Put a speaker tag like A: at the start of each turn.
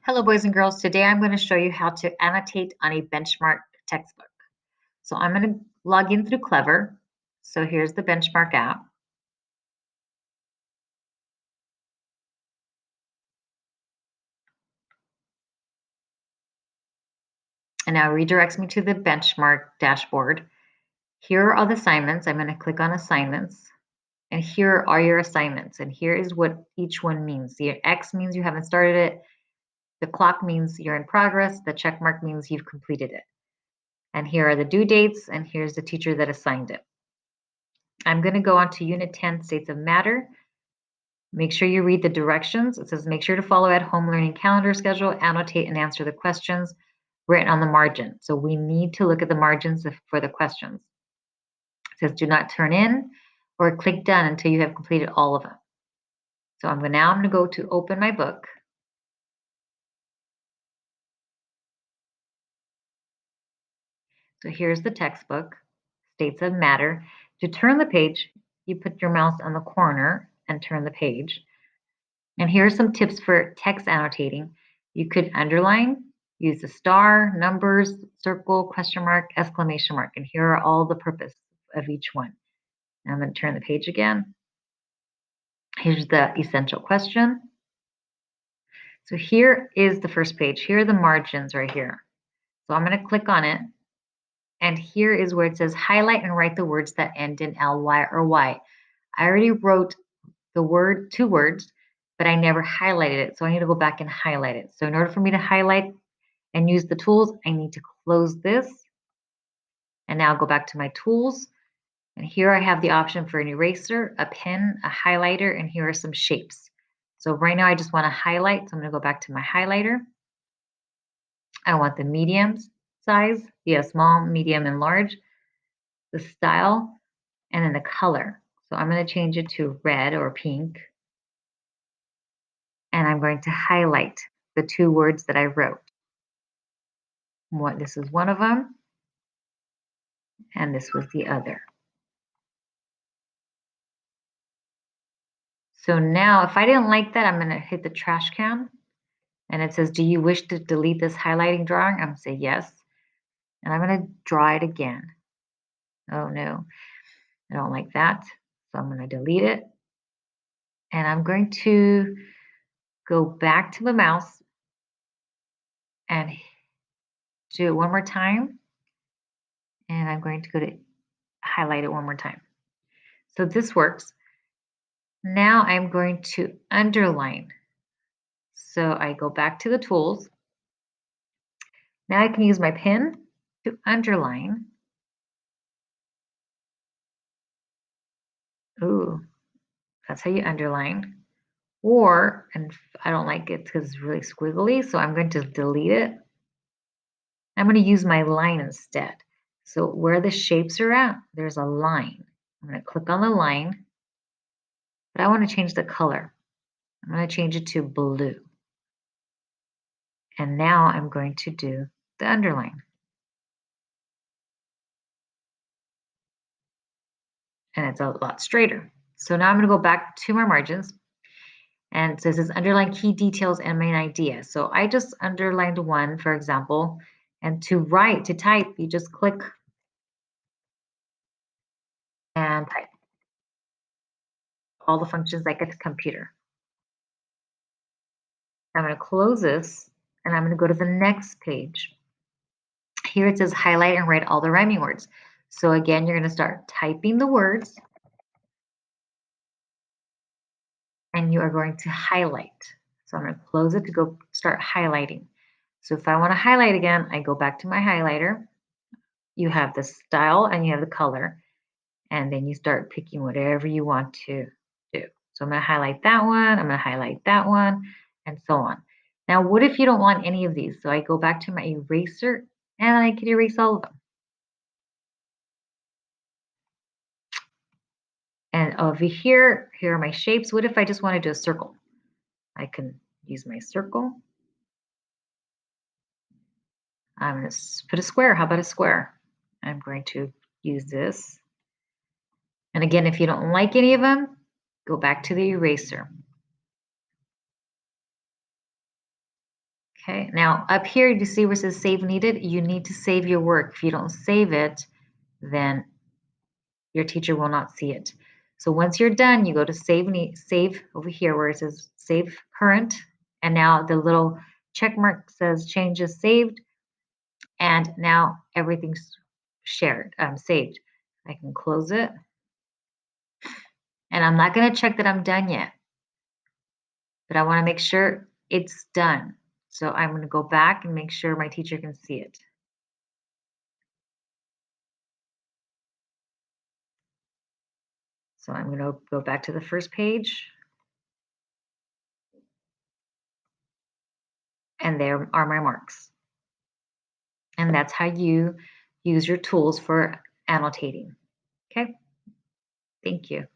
A: Hello, boys and girls. Today I'm going to show you how to annotate on a benchmark textbook. So I'm going to log in through Clever. So here's the benchmark app. And now it redirects me to the benchmark dashboard. Here are all the assignments. I'm going to click on assignments. And here are your assignments. And here is what each one means. The X means you haven't started it. The clock means you're in progress. The check mark means you've completed it. And here are the due dates. And here's the teacher that assigned it. I'm going to go on to Unit 10, States of Matter. Make sure you read the directions. It says make sure to follow at home learning calendar schedule, annotate and answer the questions written on the margin. So we need to look at the margins for the questions. It says do not turn in or click done until you have completed all of them. So I'm going to go to open my book. So here's the textbook, States of Matter. To turn the page, you put your mouse on the corner and turn the page. And here are some tips for text annotating. You could underline, use the star, numbers, circle, question mark, exclamation mark. And here are all the purpose of each one. Now I'm going to turn the page again. Here's the essential question. So here is the first page. Here are the margins right here. So I'm going to click on it. And here is where it says highlight and write the words that end in ly or y. I already wrote the word, 2 words, but I never highlighted it. So I need to go back and highlight it. So in order for me to highlight and use the tools, I need to close this. And now go back to my tools. And here I have the option for an eraser, a pen, a highlighter, and here are some shapes. So right now I just want to highlight. So I'm going to go back to my highlighter. I want the medium size, small, medium, and large, the style, and then the color. So I'm going to change it to red or pink. And I'm going to highlight the 2 words that I wrote. This is one of them, and this was the other. So now if I didn't like that, I'm going to hit the trash can. And it says, do you wish to delete this highlighting drawing? I'm going to say yes. And I'm going to draw it again. Oh no, I don't like that. So I'm going to delete it. And I'm going to go back to the mouse and do it one more time. And I'm going to go to highlight it one more time. So this works. Now I'm going to underline. So I go back to the tools. Now I can use my pen to underline. Ooh, that's how you underline. Or, and I don't like it because it's really squiggly, so I'm going to delete it. I'm going to use my line instead. So where the shapes are at, there's a line. I'm going to click on the line, but I want to change the color. I'm going to change it to blue. And now I'm going to do the underline. And it's a lot straighter. So now I'm going to go back to my margins. And it says underline key details and main idea. So I just underlined one, for example, and to type, you just click and type. All the functions like a computer. I'm going to close this and I'm going to go to the next page. Here it says highlight and write all the rhyming words. So again, you're going to start typing the words and you are going to highlight. So I'm going to close it to go start highlighting. So if I want to highlight again, I go back to my highlighter. You have the style and you have the color. And then you start picking whatever you want to do. So I'm going to highlight that one, I'm going to highlight that one, and so on. Now, what if you don't want any of these? So I go back to my eraser and I can erase all of them. And over here are my shapes. What if I just want to do a circle? I can use my circle. I'm going to put a square. How about a square? I'm going to use this. And again, if you don't like any of them, go back to the eraser. Okay, now up here, you see where it says save needed? You need to save your work. If you don't save it, then your teacher will not see it. So once you're done, you go to save over here where it says save current, and now the little check mark says changes saved, and now everything's saved. I can close it, and I'm not going to check that I'm done yet, but I want to make sure it's done. So I'm going to go back and make sure my teacher can see it. So I'm going to go back to the first page, and there are my marks. And that's how you use your tools for annotating. Okay, thank you.